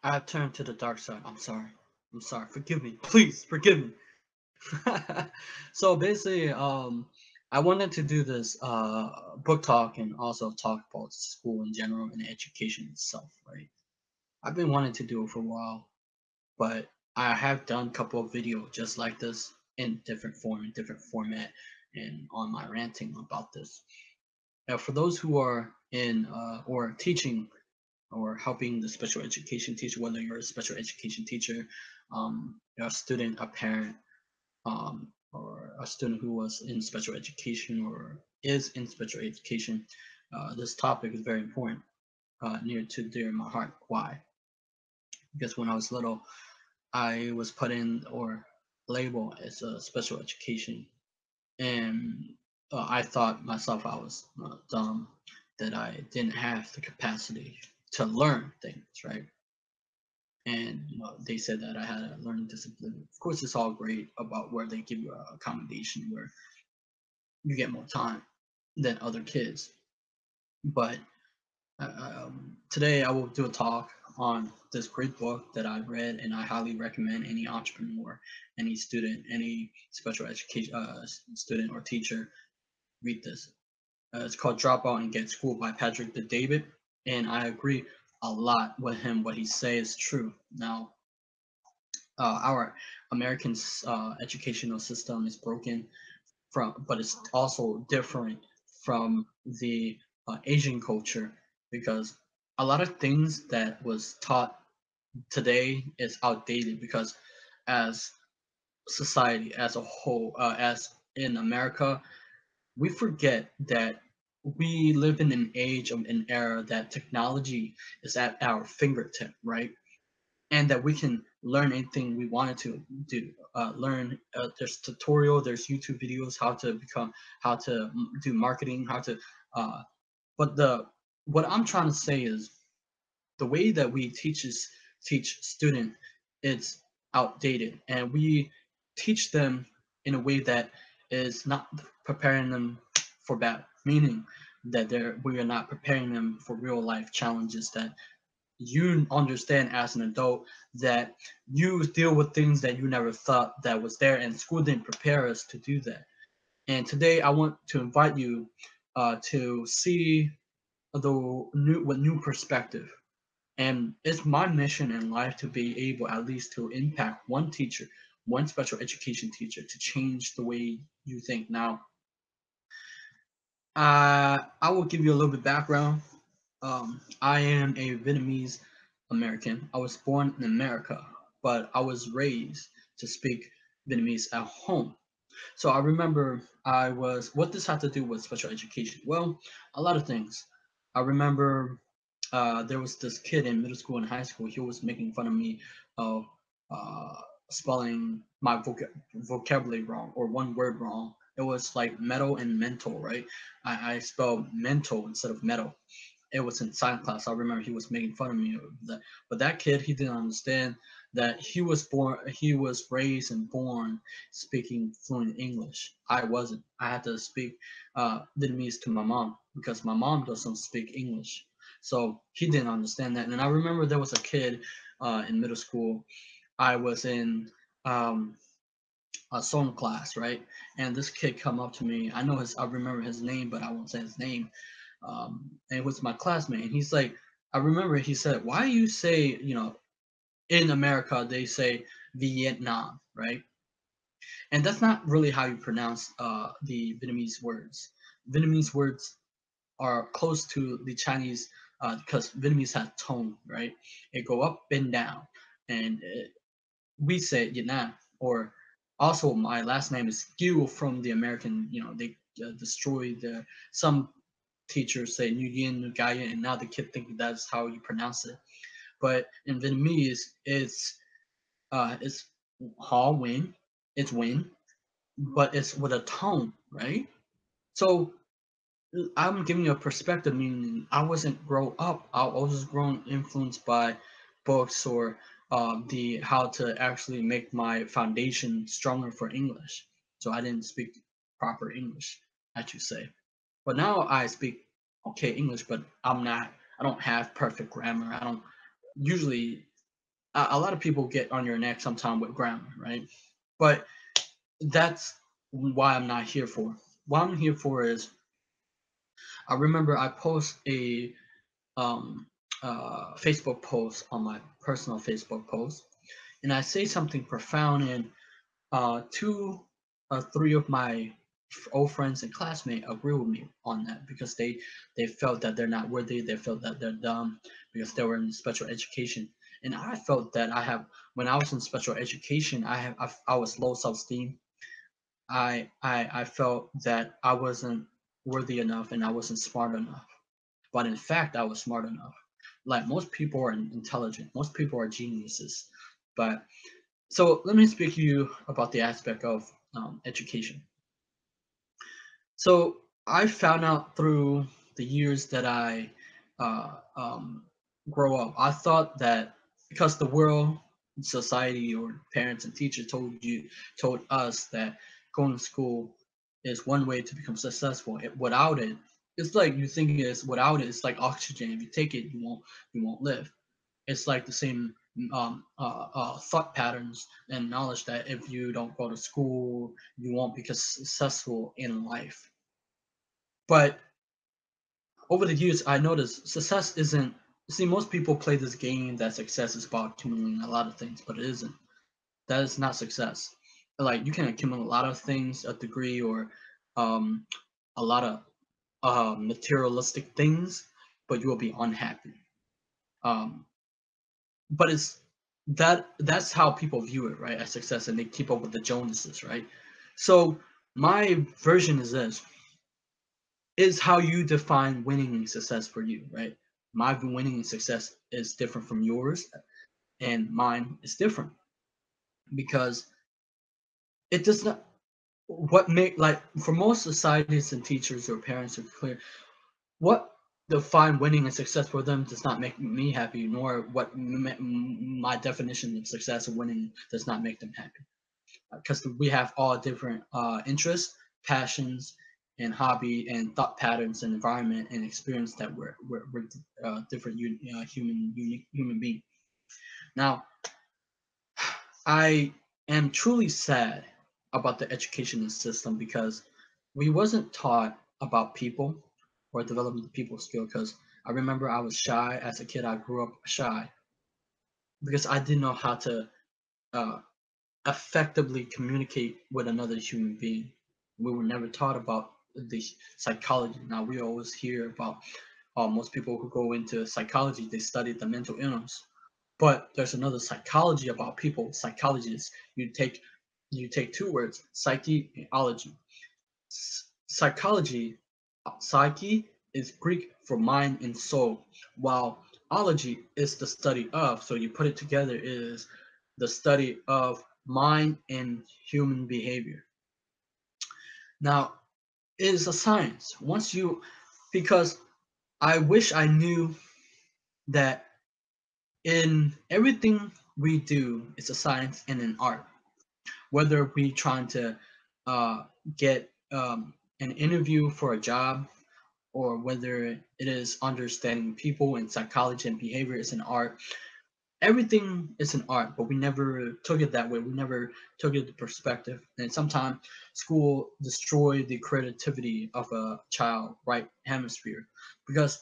I turned to the dark side. I'm sorry. I'm sorry. Forgive me. Please forgive me. So basically, I wanted to do this book talk and also talk about school in general and education itself, right? I've been wanting to do it for a while, but I have done a couple of videos just like this in different form, in different format, and on my ranting about this. Now, for those who are in or teaching or helping the special education teacher, whether you're a special education teacher, you're a student, a parent, or a student who was in special education or is in special education, this topic is very important, near to dear in my heart. Why? Because when I was little, I was put in or labeled as a special education, and I thought myself I was dumb, that I didn't have the capacity to learn things, right? And they said that I had a learning disability. Of course, it's all great about where they give you a accommodation where you get more time than other kids. But today I will do a talk on this great book that I read, and I highly recommend any entrepreneur, any student, any special education student or teacher read this. It's called Dropout and Get School by Patrick the David, and I agree a lot with him. What he says is true. Now, our American educational system is broken from, but it's also different from the Asian culture, because a lot of things that was taught today is outdated, because as society as a whole, as in America, we forget that we live in an age of an era that technology is at our fingertip, right? And that we can learn anything we wanted to do. Learn there's tutorial, there's YouTube videos how to become, how to do marketing, how to. Uh, but the what I'm trying to say is the way that we teach student is outdated, and we teach them in a way that is not preparing them for battle, meaning that we are not preparing them for real life challenges that you understand as an adult, that you deal with things that you never thought that was there, and school didn't prepare us to do that. And today I want to invite you to see the new perspective. And it's my mission in life to be able at least to impact one teacher, one special education teacher, to change the way you think. Now, I will give you a little bit background. I am a Vietnamese American. I was born in America, but I was raised to speak Vietnamese at home. So I remember what this had to do with special education? Well, a lot of things. I remember there was this kid in middle school and high school. He was making fun of me of uh, spelling my vocabulary wrong, or one word wrong. It was like metal and mental, right? I spelled mental instead of metal. It was in science class. I remember he was making fun of me of that. But that kid, he didn't understand that he was raised and born speaking fluent English. I wasn't. I had to speak Vietnamese to my mom, because my mom doesn't speak English. So he didn't understand that. And I remember there was a kid in middle school. I was in um, a song class, right? And this kid come up to me. I remember his name, but I won't say his name. And it was my classmate, and he's like, I remember he said, "Why you say, in America they say Vietnam, right? And that's not really how you pronounce the Vietnamese words. Vietnamese words are close to the Chinese, because Vietnamese has tone, right? It go up and down, and we say Vietnam. Or also, my last name is Gil from the American. They destroyed some teachers say Nguyen, Nguyen, and now the kid think that's how you pronounce it. But in Vietnamese, it's Ha Win, it's Win, but it's with a tone, right? So I'm giving you a perspective, meaning I wasn't grow up. I was grown influenced by books, or the how to actually make my foundation stronger for English. So I didn't speak proper English, I should say. But now I speak okay English, but I don't have perfect grammar. I don't usually. a lot of people get on your neck sometime with grammar, right? But that's why I'm not here for. What I'm here for is I remember I post a um, Facebook post on my personal Facebook post, and I say something profound, and two or three of my old friends and classmates agree with me on that because they felt that they're not worthy, they felt that they're dumb because they were in special education, and I felt that I have when I was in special education, I was low self esteem. I felt that I wasn't worthy enough and I wasn't smart enough. But in fact, I was smart enough. Like most people are intelligent, most people are geniuses. But so let me speak to you about the aspect of education. So I found out through the years that I uh, um, grow up, I thought that because the world, society, or parents and teachers told us that going to school is one way to become successful. Without it, it's like you think it is. Without it, it's like oxygen. If you take it, you won't live. It's like the same thought patterns and knowledge that if you don't go to school, you won't be successful in life. But over the years, I noticed success isn't. See, most people play this game that success is about accumulating a lot of things, but it isn't. That is not success. Like you can accumulate a lot of things, a degree, or um, a lot of materialistic things, but you will be unhappy. Um, but that's how people view it, right? As success, and they keep up with the Joneses, right? So my version is this: is how you define winning and success for you, right? My winning and success is different from yours, and mine is different because it does not. What make like for most societies and teachers or parents are clear. What define winning and success for them does not make me happy, nor what my definition of success and winning does not make them happy. Because we have all different interests, passions, and hobby and thought patterns and environment and experience that we're different human human being. Now, I am truly sad about the education system because we wasn't taught about people or developing the people skill. Because I remember I was shy as a kid. I grew up shy because I didn't know how to uh, effectively communicate with another human being. We were never taught about the psychology. Now we always hear about most people who go into psychology, they study the mental illness. But there's another psychology about people. Psychology is you take two words, psyche and ology. Psychology, psyche is Greek for mind and soul, while ology is the study of. So you put it together is the study of mind and human behavior. Now, it is a science. Because I wish I knew that in everything we do, it's a science and an art. Whether we trying to uh, get an interview for a job, or whether it is understanding people and psychology and behavior is an art. Everything is an art, but we never took it that way. We never took it the perspective. And sometimes school destroy the creativity of a child right hemisphere. Because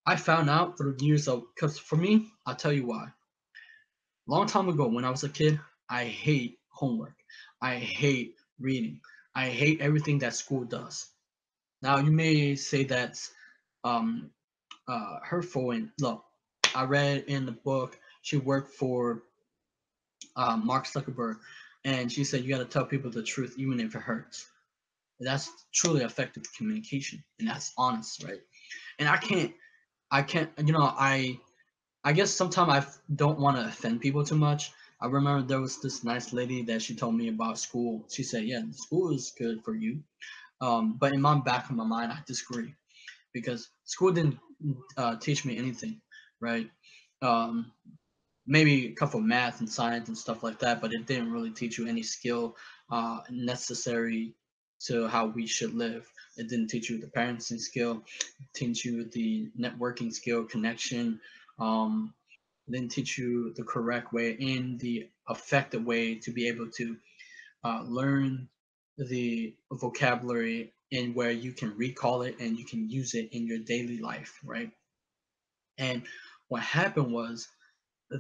I found out through years of because for me, I'll tell you why. Long time ago when I was a kid, I hate homework. I hate reading. I hate everything that school does. Now you may say that's um, hurtful. And look, I read in the book she worked for Mark Zuckerberg, and she said you got to tell people the truth even if it hurts. That's truly effective communication, and that's honest, right? And I can't, I guess sometimes don't want to offend people too much. I remember there was this nice lady that she told me about school. She said, "Yeah, school is good for you," but in my back of my mind, I disagree because school didn't teach me anything, right? Um, Maybe a couple of math and science and stuff like that, but it didn't really teach you any skill necessary to how we should live. It didn't teach you the parenting skill, teach you the networking skill, connection, um, didn't teach you the correct way and the effective way to be able to learn the vocabulary and where you can recall it and you can use it in your daily life, right? And what happened was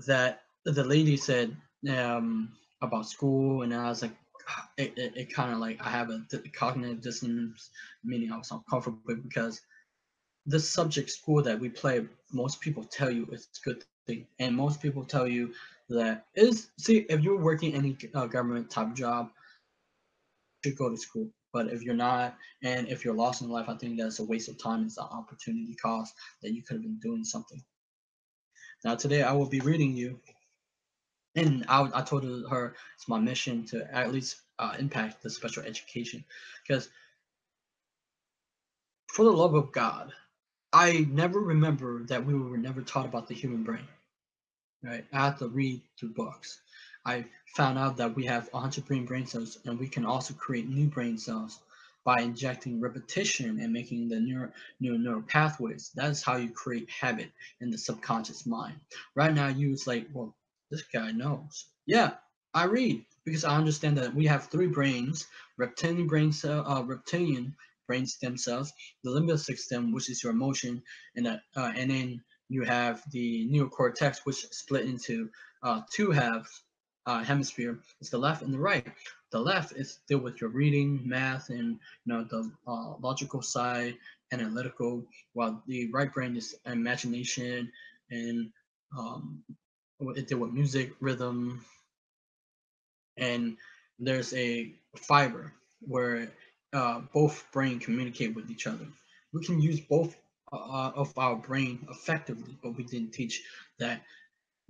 that the lady said about school, and I was like, it kind of like I have a cognitive dissonance, meaning I was uncomfortable because this subject school that we play, most people tell you it's a good thing, and most people tell you that is see if you're working any government type job, you should go to school. But if you're not, and if you're lost in life, I think that's a waste of time. It's an opportunity cost that you could have been doing something. Now today I will be reading you, and I told her it's my mission to at least impact the special education, because for the love of God, I never remember that we were never taught about the human brain. Right? I had to read through books. I found out that we have 100 billion brain cells, and we can also create new brain cells by injecting repetition and making the neural pathways. That's how you create habit in the subconscious mind. Right now, you was like, well, this guy knows. Yeah, I read because I understand that we have three brains: reptilian brain stem cells, the limbic system, which is your emotion, and then you have the neocortex, which is split into two halves, hemisphere. It's the left and the right. The left is deal with your reading, math, and the logical side, analytical, while the right brain is imagination and it deal with music, rhythm, and there's a fiber where both brain communicate with each other. We can use both of our brain effectively, but we didn't teach that.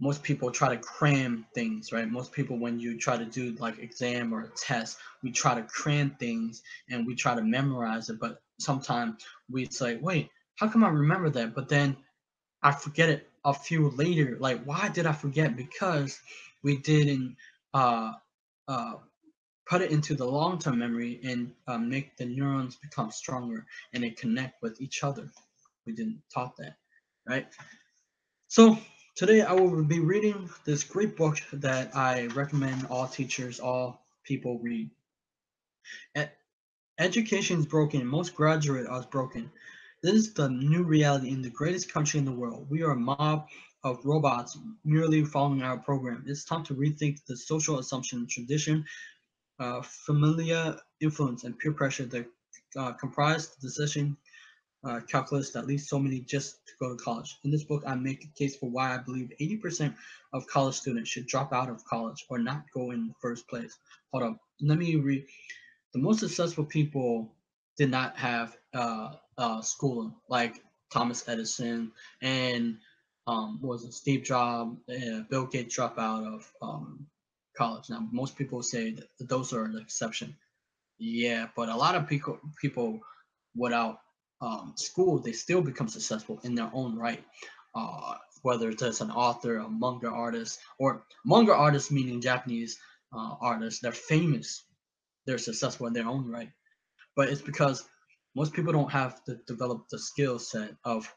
Most people try to cram things, right? Most people, when you try to do like exam or a test, we try to cram things and we try to memorize it, but sometimes we say, wait, how come I remember that? But then I forget it a few later. Like, why did I forget? Because we didn't uh, uh, put it into the long-term memory and make the neurons become stronger and they connect with each other. We didn't taught that, right? So today I will be reading this great book that I recommend all teachers, all people read. E- Education is broken. Most graduates are broken. This is the new reality in the greatest country in the world. We are a mob of robots merely following our program. It's time to rethink the social assumption, tradition, familiar influence, and peer pressure that comprise the decision calculus that leads so many just to go to college. In this book, I make a case for why I believe 80% of college students should drop out of college or not go in the first place. Hold up, let me read. The most successful people did not have schooling, like Thomas Edison and was it Steve Jobs, Bill Gates drop out of college. Now, most people say that those are the exception. Yeah, but a lot of people without school, they still become successful in their own right. Whether it's an author, a manga artist, or manga artists meaning Japanese artists, they're famous, they're successful in their own right. But it's because most people don't have to develop the skill set of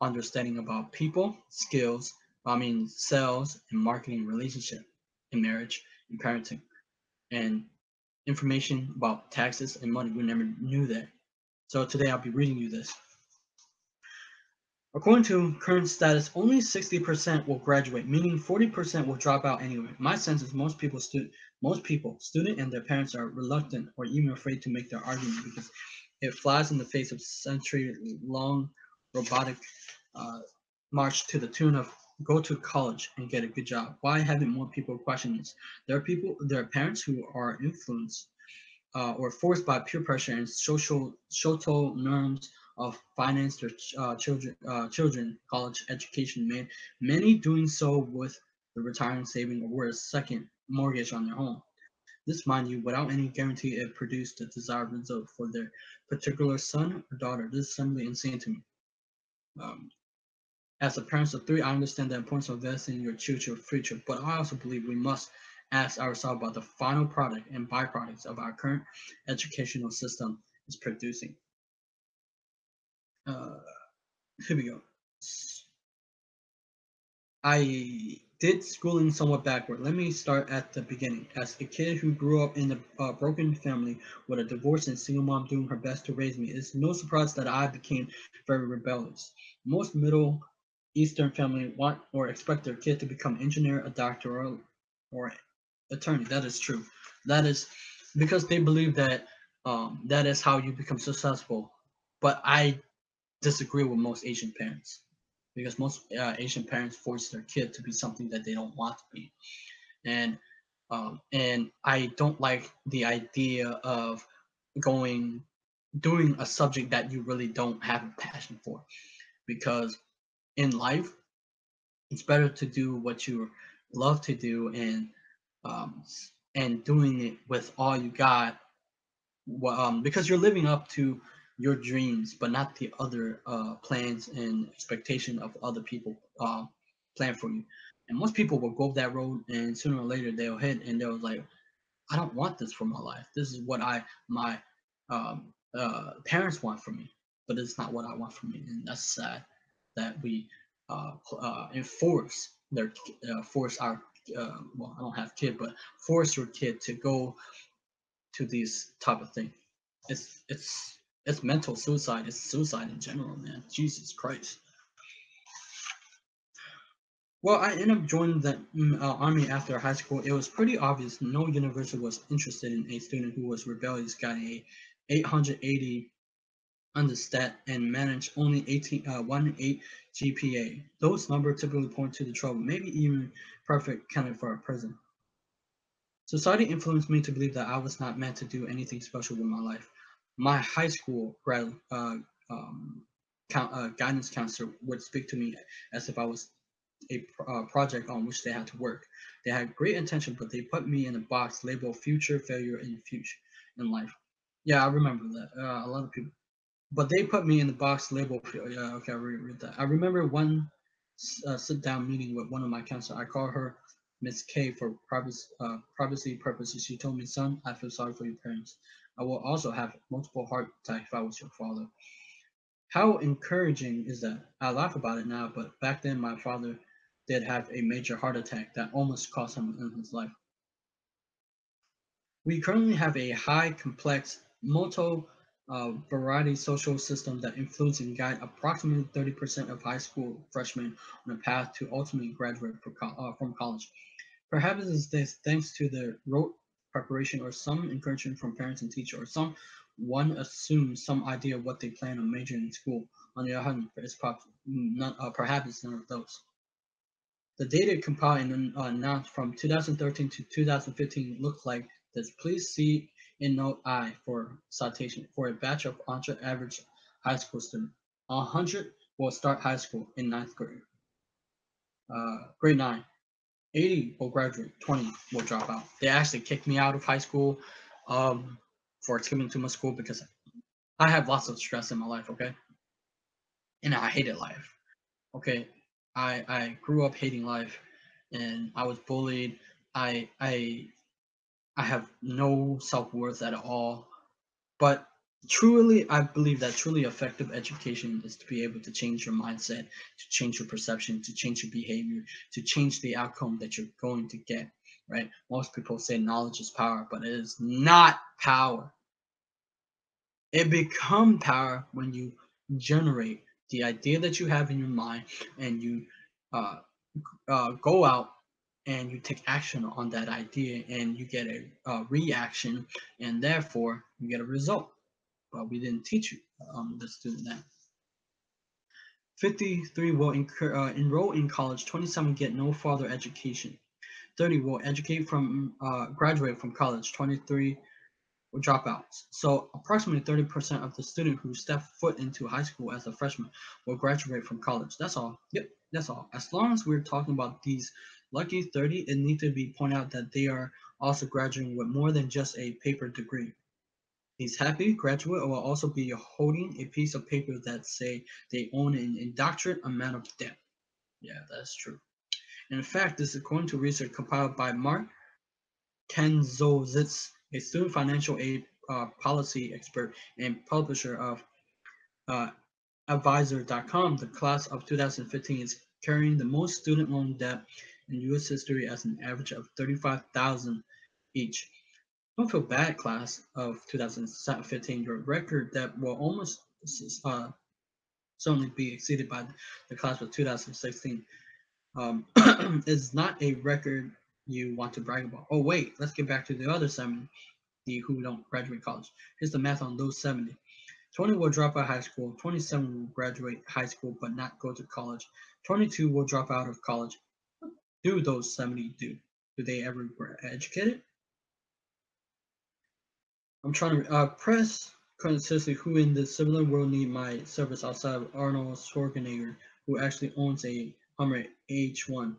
understanding about people, skills, I mean, sales and marketing, relationship, and marriage, and parenting, and information about taxes and money. We never knew that. So today I'll be reading you this. According to current status, only 60% will graduate, meaning 40% will drop out anyway. My sense is most people, student and their parents, are reluctant or even afraid to make their argument because it flies in the face of century-long robotic uh, march to the tune of go to college and get a good job. Why haven't more people questioned this? There are parents who are influenced or forced by peer pressure and social norms of finance their children college education. Many doing so with the retirement saving or a second mortgage on their home. This, mind you, without any guarantee it produced the desired result for their particular son or daughter. This is simply insane to me. Um, as a parent of three, I understand the importance of investing in your future, but I also believe we must ask ourselves about the final product and byproducts of our current educational system is producing. Uh, Here we go. I did schooling somewhat backward. Let me start at the beginning. As a kid who grew up in a broken family with a divorced and single mom doing her best to raise me, it's no surprise that I became very rebellious. Most Middle Eastern family want or expect their kid to become engineer, a doctor, or attorney. That is true. That is because they believe that that is how you become successful. But I disagree with most Asian parents because most Asian parents force their kid to be something that they don't want to be, and and I don't like the idea of going doing a subject that you really don't have a passion for because in life it's better to do what you love to do um, and doing it with all you got because you're living up to your dreams, but not the other plans and expectation of other people plan for you. And most people will go that road, and sooner or later they'll hit, and they'll like, I don't want this for my life. This is what my parents want for me, but it's not what I want for me, and that's sad that we enforce force our well, I don't have kid, but force your kid to go to these type of things. It's mental suicide. It's suicide in general, man. Jesus Christ. Well, I ended up joining the army after high school. It was pretty obvious no university was interested in a student who was rebellious, got a 880 under stat, and managed only 1.8 GPA. Those numbers typically point to the trouble, maybe even perfect candidate for a prison. Society influenced me to believe that I was not meant to do anything special with my life. My high school um, guidance counselor would speak to me as if I was a project on which they had to work. They had great intention, but they put me in a box labeled future failure in future in life. Yeah, I remember that. A lot of people, but they put me in the box labeled. Yeah, okay, I read that. I remember one sit down meeting with one of my counselors. I call her Miss K for privacy purposes. She told me, son, I feel sorry for your parents. I will also have multiple heart attacks if I was your father. How encouraging is that? I laugh about it now, but back then my father did have a major heart attack that almost cost him in his life. We currently have a high complex multi variety social system that influences and guides approximately 30% of high school freshmen on a path to ultimately graduate from college. Perhaps it's this thanks to the rote preparation or some encouragement from parents and teachers, or some one assumes some idea of what they plan on majoring in school. On the other hand, perhaps it's none of those. The data compiled and announced from 2013 to 2015 look like this. Please see in note I for citation. For a batch of 100 average high school student, 100 will start high school in ninth grade, grade 9. 80 will graduate, 20 will drop out. They actually kicked me out of high school um, for skipping too much school because I have lots of stress in my life, okay? And I hated life, okay? I grew up hating life and I was bullied. I I I have no self-worth at all. But truly, I believe that truly effective education is to be able to change your mindset, to change your perception, to change your behavior, to change the outcome that you're going to get, right? Most people say knowledge is power, but it is not power. It becomes power when you generate the idea that you have in your mind and you uh, go out and you take action on that idea and you get a reaction and therefore you get a result. But we didn't teach you the student that. 53 will enroll in college, 27 get no further education, 30 will graduate from college, 23 will drop out. So approximately 30% of the student who step foot into high school as a freshman will graduate from college. That's all. Yep, that's all. As long as we're talking about these lucky 30, it needs to be pointed out that they are also graduating with more than just a paper degree. These happy graduate will also be holding a piece of paper that say they own an indoctrinate amount of debt. Yeah, that's true. In fact, this is according to research compiled by Mark Kenzozitz, a student financial aid policy expert and publisher of uh, Advisor.com. The class of 2015 is carrying the most student loan debt in U.S. history as an average of 35,000 each. Don't feel bad, class of 2015. Your record debt will almost uh, certainly be exceeded by the class of 2016. Is not a record you want to brag about. Oh wait, let's get back to the other 70 who don't graduate college. Here's the math on those 70. 20 will drop out of high school. 27 will graduate high school but not go to college. 22 will drop out of college. What do those 70 do? Do they ever get educated? I'm trying to press consistently who in the civilian world need my service outside of Arnold Schwarzenegger, who actually owns a Hummer H1.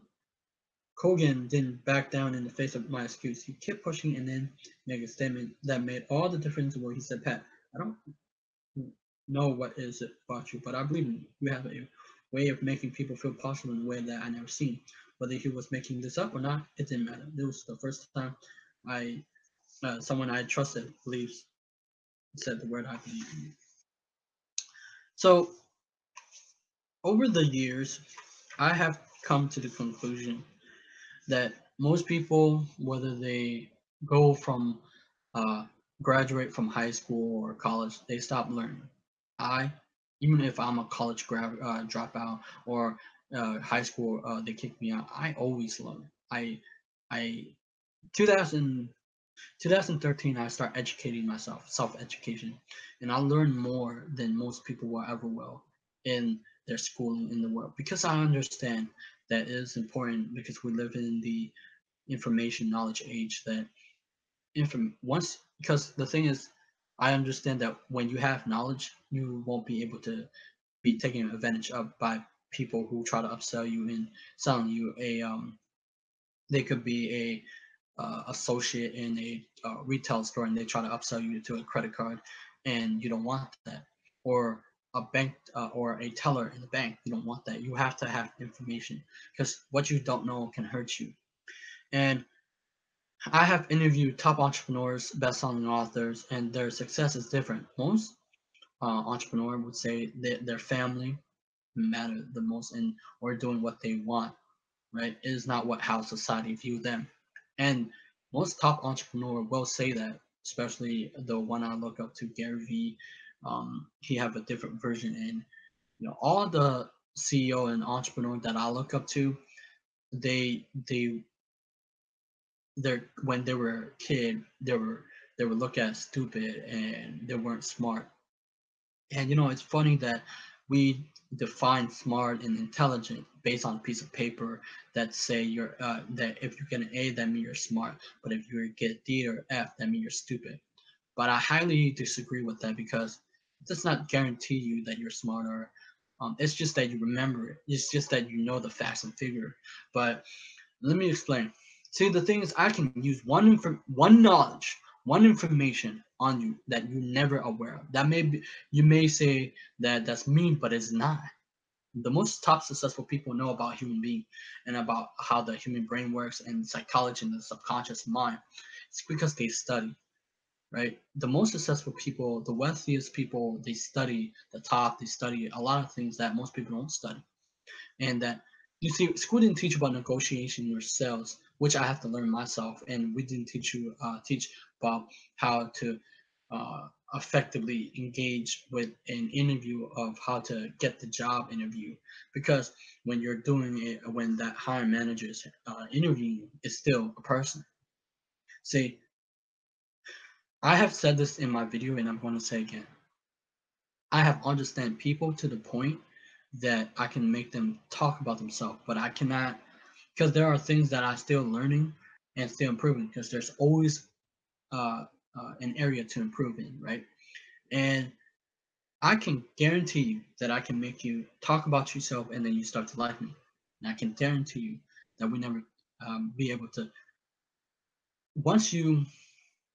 Kogan didn't back down in the face of my excuse. He kept pushing and then made a statement that made all the difference in the world. He said, Pat, I don't know what is it about you, but I believe in you. You have a way of making people feel possible in a way that I never seen. Whether he was making this up or not, it didn't matter. It was the first time I someone I trusted believes said the word I believe in you. So over the years, I have come to the conclusion that most people, whether they go from uh, graduate from high school or college, they stop learning. I, even if I'm a college dropout or high school, they kick me out. I always learn. I 2000 2013, I start educating myself, self-education, and I learn more than most people will ever will in their schooling in the world because I understand that it is important because we live in the information knowledge age that once because the thing is I understand that when you have knowledge you won't be able to be taken advantage of by people who try to upsell you and selling you a they could be a associate in a retail store and they try to upsell you to a credit card and you don't want that or a bank or a teller in the bank you don't want that you have to have information because what you don't know can hurt you and I have interviewed top entrepreneurs best-selling authors and their success is different most entrepreneur would say that their family matter the most and or doing what they want right? It is not what how society view them. And most top entrepreneur will say that, especially the one I look up to, Gary Vee. He have a different version, and all the CEO and entrepreneur that I look up to, they they're when they were a kid, they were looked at stupid and they weren't smart. And it's funny that we define smart and intelligent based on a piece of paper that say you're that if you get an A, that means you're smart, but if you get a D or F, that means you're stupid. But I highly disagree with that because it does not guarantee you that you're smart or it's just that you remember it. It's just that you know the facts and figure. But let me explain. See, the thing is, I can use one knowledge, one information on you that you're never aware of. That may be, you may say that that's me, but it's not. The most top successful people know about human being and about how the human brain works and psychology and the subconscious mind. It's because they study, right? The most successful people, the wealthiest people, they study the top. They study a lot of things that most people don't study and that you see school didn't teach about negotiation or sales which I have to learn myself and we didn't teach about how to effectively engage with an interview of how to get the job interview because when you're doing it when that hiring manager is interviewing you it's still a person see I have said this in my video and I'm going to say again I have understand people to the point that I can make them talk about themselves, but I cannot because there are things that I'm still learning and still improving because there's always an area to improve in, right? And I can guarantee you that I can make you talk about yourself and then you start to like me. And I can guarantee you that we never be able to, once you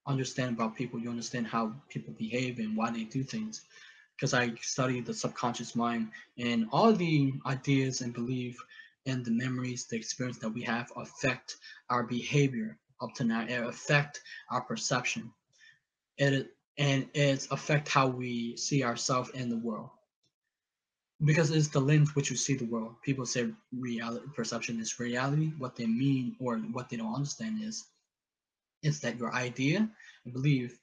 understand about people, you understand how people behave and why they do things because I study the subconscious mind and all the ideas and belief and the memories, the experience that we have affect our behavior up to now. It affect our perception. It and it affect how we see ourselves in the world. because it's the lens which you see the world. People say reality perception is reality. What they mean or what they don't understand is that your idea and belief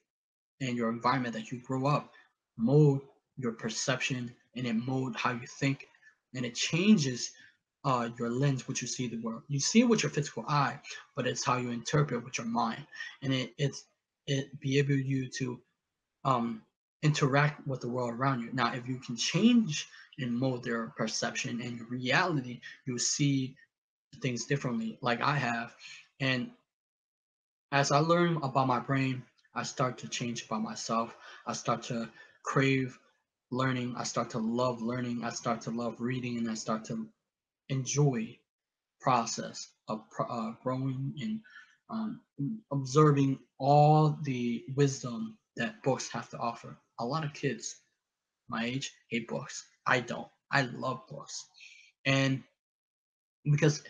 and your environment that you grow up mold your perception, and it mold how you think, and it changes your lens which you see the world. You see it with your physical eye, but it's how you interpret with your mind, and it be able you to um, interact with the world around you. Now, if you can change and mold their perception and your reality, you'll see things differently, like I have. And as I learn about my brain, I start to change about myself. I start to crave learning. I start to love learning. I start to love reading, and I start to enjoy process of growing and um, observing all the wisdom that books have to offer. A lot of kids my age hate books. I don't. I love books, and because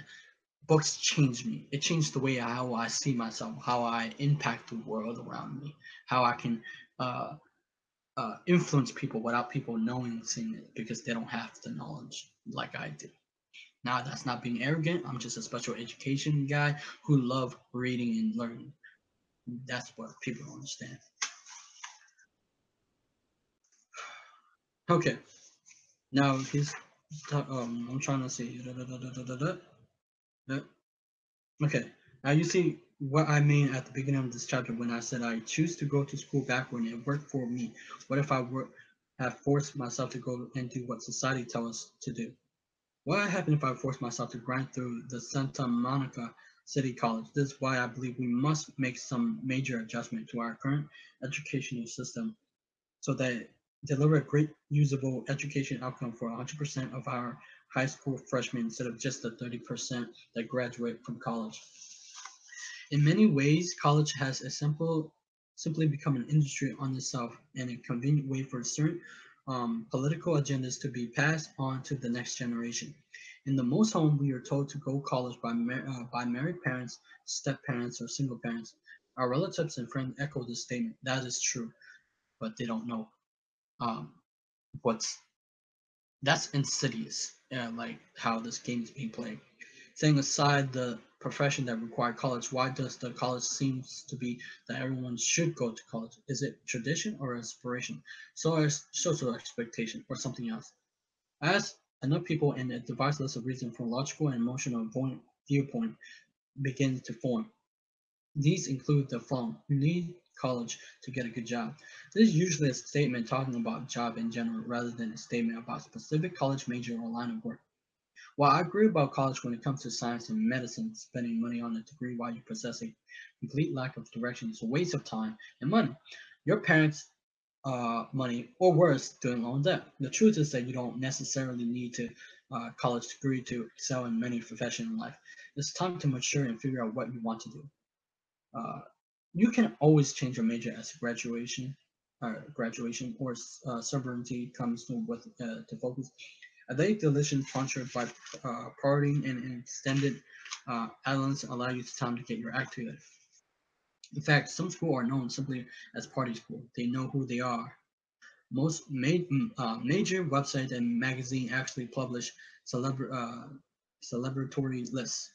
books changed me. It changed the way how I see myself, how I impact the world around me, how I can uh, influence people without people knowing seeing it because they don't have the knowledge like I do. Now, that's not being arrogant. I'm just a special education guy who love reading and learning. That's what people don't understand. Okay, now I'm trying to see. Okay, now you see what I mean at the beginning of this chapter when I said I choose to go to school back when it worked for me. What if I were have forced myself to go and do what society tells us to do? What would happen if I forced myself to grind through the Santa Monica City College? This is why I believe we must make some major adjustment to our current educational system so that deliver a great usable education outcome for 100% of our high school freshmen instead of just the 30% that graduate from college. In many ways, college has simply become an industry on itself and a convenient way for certain political agendas to be passed on to the next generation. In the most home, we are told to go college by married parents, step parents, or single parents. Our relatives and friends echo this statement. That is true, but they don't know um, what's that's insidious. Like how this game is being played. Setting aside the profession that require college, why does the college seems to be that everyone should go to college? Is it tradition or inspiration? So as social expectation or something else? As enough people and a device list of reason for logical and emotional viewpoint begins to form. These include the following. You need college to get a good job. This is usually a statement talking about job in general rather than a statement about specific college major or line of work. While I agree about college when it comes to science and medicine, spending money on a degree while you possess a complete lack of direction is a waste of time and money. Your parents' money, or worse, student loan debt. The truth is that you don't necessarily need to college degree to excel in many professions in life. It's time to mature and figure out what you want to do. Uh, you can always change your major as graduation or sovereignty comes to focus. A day deletion punctured by partying and an extended islands allow you time to get your act together. In fact, some schools are known simply as party school. They know who they are. Most major websites and magazines actually publish celebratory lists.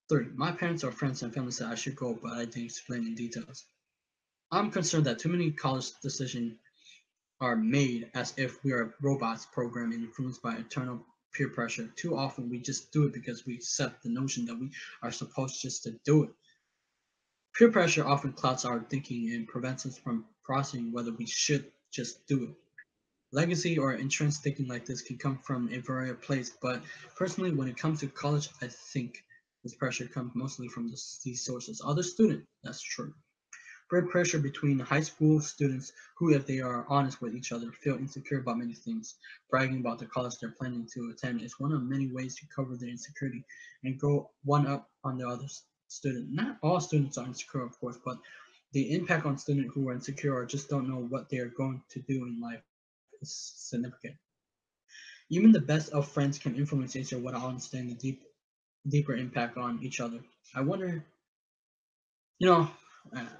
3. My parents or friends and family said I should go, but I didn't explain in details. I'm concerned that too many college decisions are made as if we are robots programmed and influenced by eternal peer pressure. Too often we just do it because we accept the notion that we are supposed just to do it. Peer pressure often clouds our thinking and prevents us from processing whether we should just do it. Legacy or entrenched thinking like this can come from a variety of places, but personally, when it comes to college, I think this pressure comes mostly from these sources. Other students, that's true. Peer pressure between high school students who, if they are honest with each other, feel insecure about many things. Bragging about the college they're planning to attend is one of many ways to cover their insecurity and go one up on the other student. Not all students are insecure, of course, but the impact on students who are insecure or just don't know what they are going to do in life is significant. Even the best of friends can influence each other without understanding the deeper impact on each other. I wonder, you know,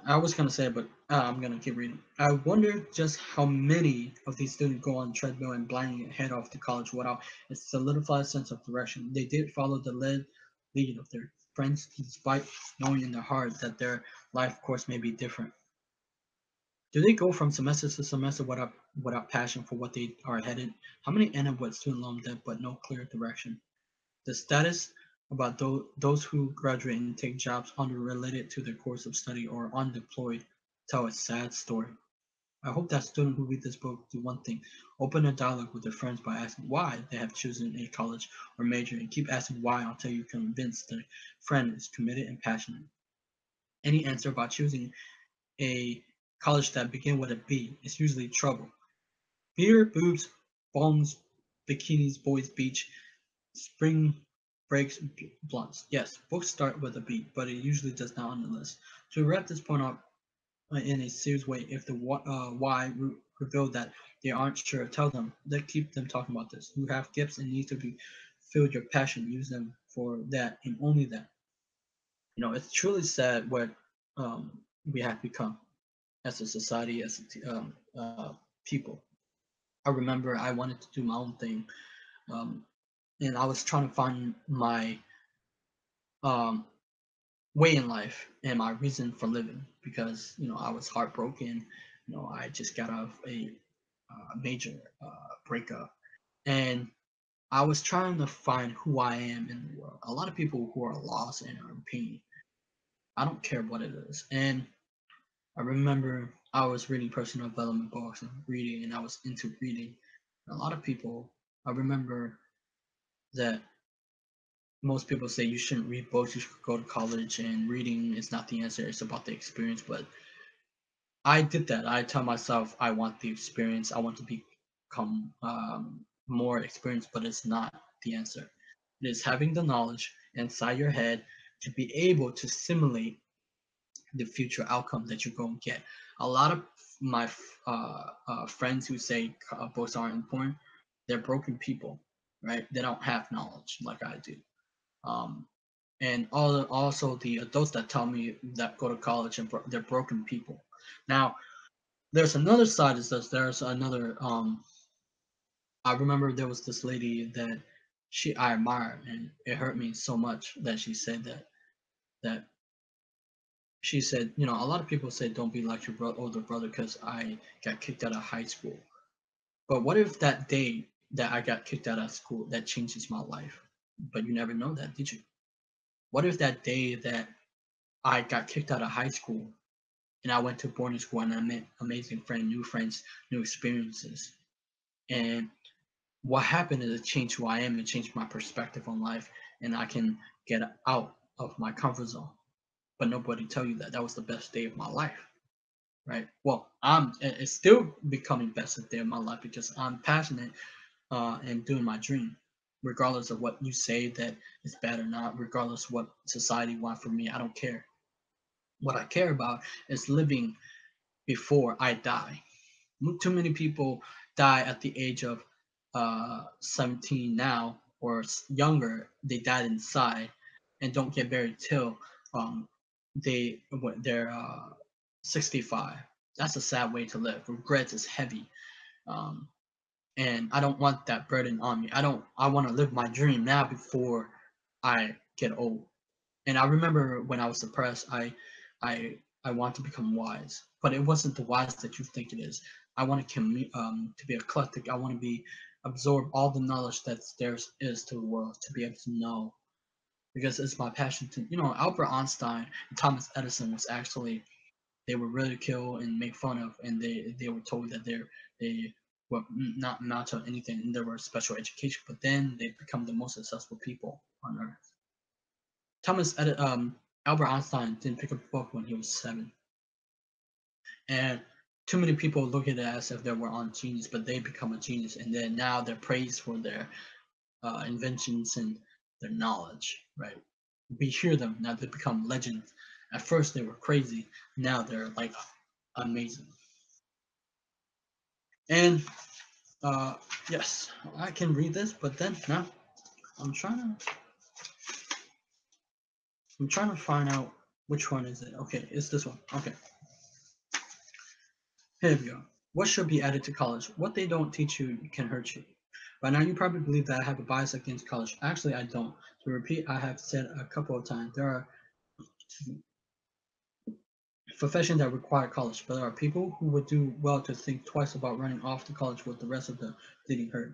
I was gonna say, but I'm gonna keep reading. I wonder just how many of these students go on treadmill and blindly head off to college without a solidified sense of direction. They did follow the lead of their friends, despite knowing in their heart that their life course may be different. Do they go from semester to semester without passion for what they are headed? How many end up with student loan debt but no clear direction? The status about those who graduate and take jobs unrelated to their course of study or undeployed tell a sad story. I hope that students who read this book do one thing: open a dialogue with their friends by asking why they have chosen a college or major, and keep asking why until you're convinced the friend is committed and passionate. Any answer about choosing a college that begins with a B is usually trouble. Beer, boobs, bones, bikinis, boys, beach, spring breaks, blunts. Yes, books start with a B, but it usually does not on the list. To wrap this point up in a serious way, if the why reveal that they aren't sure, tell them. Let keep them talking about this. You have gifts and need to be filled your passion. Use them for that and only that. It's truly sad what we have become as a society, as people. I remember I wanted to do my own thing, um, and I was trying to find my um, way in life and my reason for living because I was heartbroken. I just got out of a major breakup, and I was trying to find who I am in the world. A lot of people who are lost and are in pain. I don't care what it is, and I remember I was reading personal development books and reading, and I was into reading. A lot of people, I remember that most people say you shouldn't read books, you should go to college, and reading is not the answer, it's about the experience. But I did that. I tell myself I want the experience, I want to become more experienced, but it's not the answer. It is having the knowledge inside your head to be able to simulate the future outcome that you're going to get. A lot of my friends who say books aren't important, they're broken people, right? They don't have knowledge like I do. Um, and also the adults that tell me that go to college and they're broken people. Now, there's another side is this. There's another. I remember there was this lady that I admire, and it hurt me so much that she said that she said, a lot of people say don't be like your older brother because I got kicked out of high school. But what if that day that I got kicked out of school that changes my life? But you never know that, did you? What if that day that I got kicked out of high school and I went to boarding school and I met amazing friends, new friends, new experiences. And what happened is it changed who I am, it changed my perspective on life, and I can get out of my comfort zone. But nobody tell you that that was the best day of my life, right? Well, it's still becoming best day of my life because I'm passionate and doing my dream, regardless of what you say that is bad or not, regardless of what society wants from me. I don't care. What I care about is living before I die. Too many people die at the age of 17 now or younger. They died inside and don't get buried till um, they're 65. That's a sad way to live. Regrets is heavy, um, and I don't want that burden on me. I want to live my dream now before I get old. And I remember when I was depressed, I want to become wise, but it wasn't the wise that you think it is. I want to be eclectic. I want to be absorb all the knowledge that there is to the world to be able to know because it's my passion to Albert Einstein and Thomas Edison was actually they were ridiculed and made fun of, and they were told that they were not amount to anything and there were special education, but then they become the most successful people on earth. Albert Einstein didn't pick up a book when he was 7, and too many people look at it as if they were on genius, but they become a genius, and then now they're praised for their inventions and their knowledge. Right? We hear them now; they become legends. At first, they were crazy. Now they're like amazing. And uh, yes, I can read this, but then now I'm trying to I'm trying to find out. Which one is it? Okay, it's this one. Okay, here we go. What should be added to college? What they don't teach you can hurt you. By now, you probably believe that I have a bias against college. Actually, I don't. To repeat, I have said a couple of times there are professions that require college, but there are people who would do well to think twice about running off to college with the rest of the bleeding herd.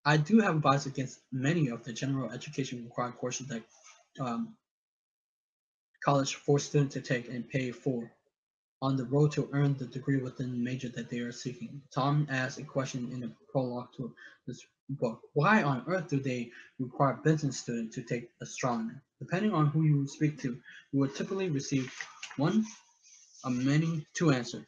I do have a bias against many of the general education required courses that um, college force students to take and pay for on the road to earn the degree within the major that they are seeking. Tom asks a question in the prologue to this book. Why on earth do they require business students to take astronomy? Depending on who you speak to, you will typically receive one of many two answers.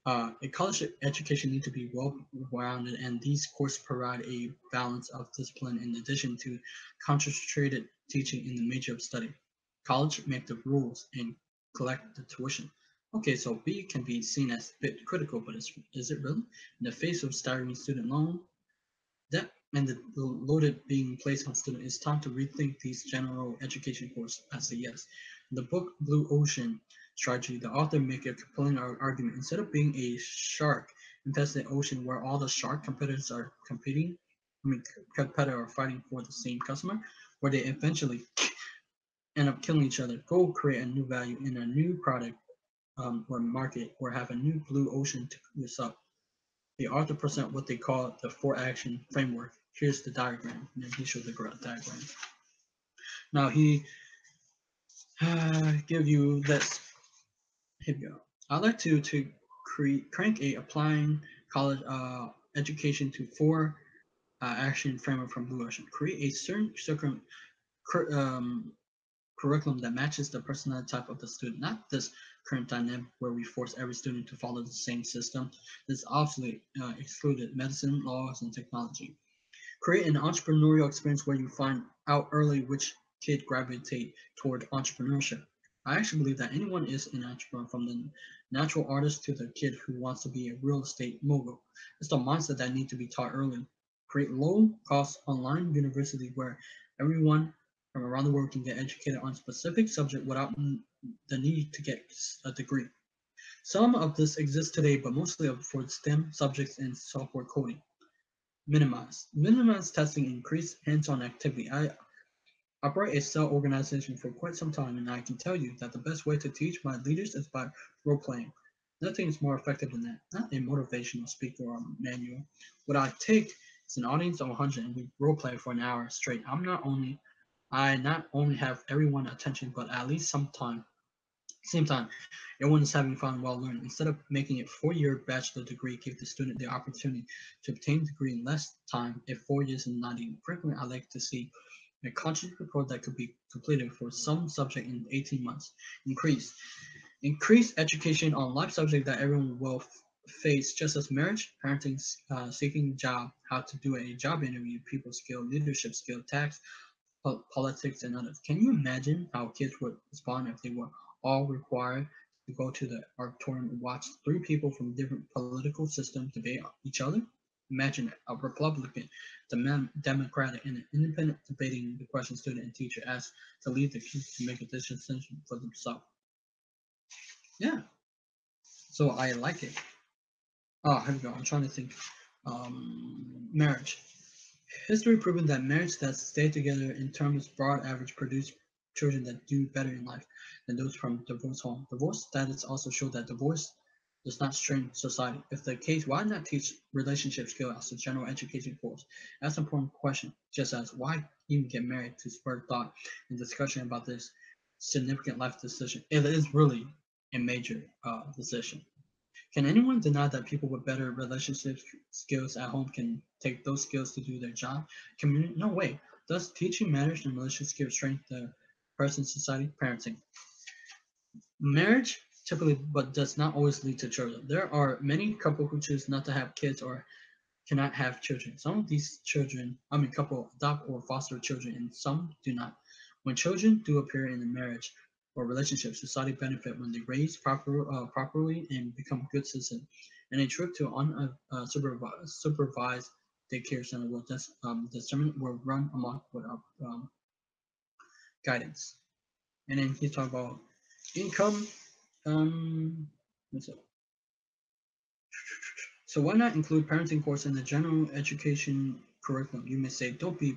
A college education needs to be well-rounded, and these courses provide a balance of discipline in addition to concentrated teaching in the major of study. College make the rules and collect the tuition. Okay, so B can be seen as a bit critical, but is it really? In the face of staggering student loan debt and the loaded being placed on students, it's time to rethink these general education courses. I say yes. In the book Blue Ocean Strategy, the author makes a compelling argument. Instead of being a shark infested ocean where all the shark competitors are competing, I mean, competitor are fighting for the same customer, where they eventually end up killing each other, go create a new value in a new product or market, or have a new blue ocean to yourself. The author present what they call the four action framework. Here's the diagram, and then he showed the diagram. Now he give you this. Here we go. I like to crank a applying college education to four action framework from Blue Ocean. Create a certain um, curriculum that matches the personality type of the student, not this current dynamic where we force every student to follow the same system. This obviously excluded medicine, laws, and technology. Create an entrepreneurial experience where you find out early which kid gravitate toward entrepreneurship. I actually believe that anyone is an entrepreneur, from the natural artist to the kid who wants to be a real estate mogul. It's the mindset that needs to be taught early. Create low-cost online university where everyone from around the world can get educated on a specific subject without the need to get a degree. Some of this exists today, but mostly for STEM subjects and software coding. Minimize testing, increase hands-on activity. I operate a cell organization for quite some time, and I can tell you that the best way to teach my leaders is by role-playing. Nothing is more effective than that. Not a motivational speaker or manual. What I take is an audience of 100 and we role-play for an hour straight. I not only have everyone attention, but at least same time, everyone is having fun while learning. Instead of making it 4-year bachelor degree, give the student the opportunity to obtain a degree in less time if 4 years is not enough. Frequently, I like to see a conscious report that could be completed for some subject in 18 months. Increase. Increase education on life subjects that everyone will face, just as marriage, parenting, seeking a job, how to do a job interview, people skill, leadership skill, tax, politics, and others. Can you imagine how kids would respond if they were all required to go to the auditorium and watch three people from different political systems debate each other? Imagine a Republican, Democratic, and an independent debating the question student and teacher asked to leave the kids to make a decision for themselves. Yeah, so I like it. Oh, here we go. I'm trying to think. Marriage. History proven that marriage that stay together in terms broad average produce children that do better in life than those from divorce home. Divorce status also show that divorce does not strain society. If the case, why not teach relationship skills as a general education course? That's an important question, just as why even get married to spur thought and discussion about this significant life decision. It is really a major decision. Can anyone deny that people with better relationship skills at home can take those skills to do their job? No way. Thus, teaching marriage and relationship skills strengthen the person's society. Parenting. Marriage typically, but does not always lead to children. There are many couples who choose not to have kids or cannot have children. Some of these children, couple adopt or foster children, and some do not. When children do appear in a marriage or relationship, society benefit when they raise properly and become good citizens. And a trip to supervised daycare center will run amok without guidance. And then he talked about income. What's up? So why not include parenting course in the general education curriculum? You may say, don't be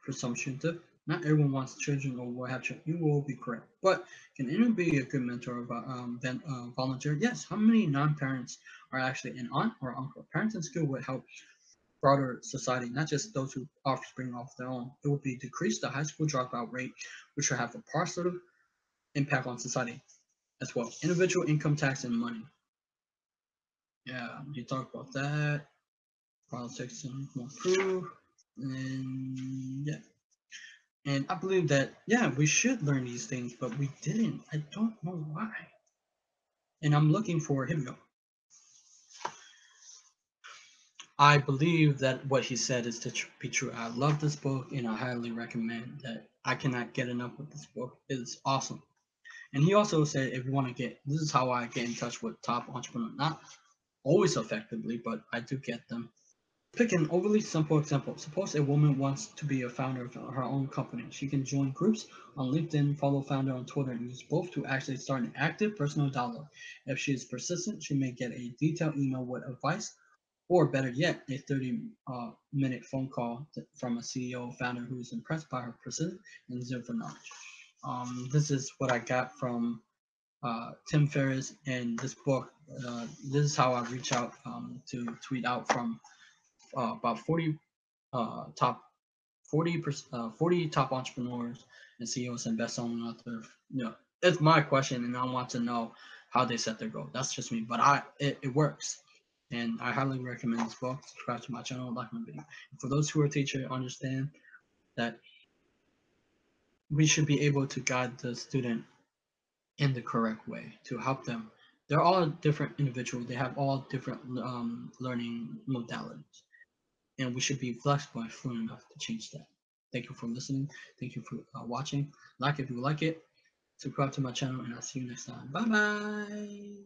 presumptive. Not everyone wants children or will have children. You will be correct. But can anyone be a good mentor about volunteer? Yes. How many non-parents are actually an aunt or uncle? Parenting skill would help broader society, not just those who offspring off their own. It would be decrease the high school dropout rate, which will have a positive impact on society as well. Individual income tax and money. Yeah, you talk about that. Politics and more proof. And yeah. And I believe that, yeah, we should learn these things, but we didn't. I don't know why. And I'm looking for, here we go. I believe that what he said is to be true. I love this book and I highly recommend that. I cannot get enough of this book. It's awesome. And he also said, if you want to get, this is how I get in touch with top entrepreneurs. Not always effectively, but I do get them. Pick an overly simple example. Suppose a woman wants to be a founder of her own company. She can join groups on LinkedIn, follow founder on Twitter, and use both to actually start an active personal dialogue. If she is persistent, she may get a detailed email with advice, or better yet, a 30-minute phone call from a CEO or founder who is impressed by her persistence and zeal for knowledge. This is what I got from Tim Ferriss and this book. This is how I reach out to tweet out from about 40 top 40 top entrepreneurs and CEOs and best-selling authors. You know, it's my question, and I want to know how they set their goal. That's just me, but it works, and I highly recommend this book. Subscribe to my channel, like my video. And for those who are teachers, understand that we should be able to guide the student in the correct way to help them. They're all different individuals. They have all different learning modalities, and we should be flexible and fluent enough to change that. Thank you for listening. Thank you for watching. Like if you like it. Subscribe to my channel, and I'll see you next time. Bye bye.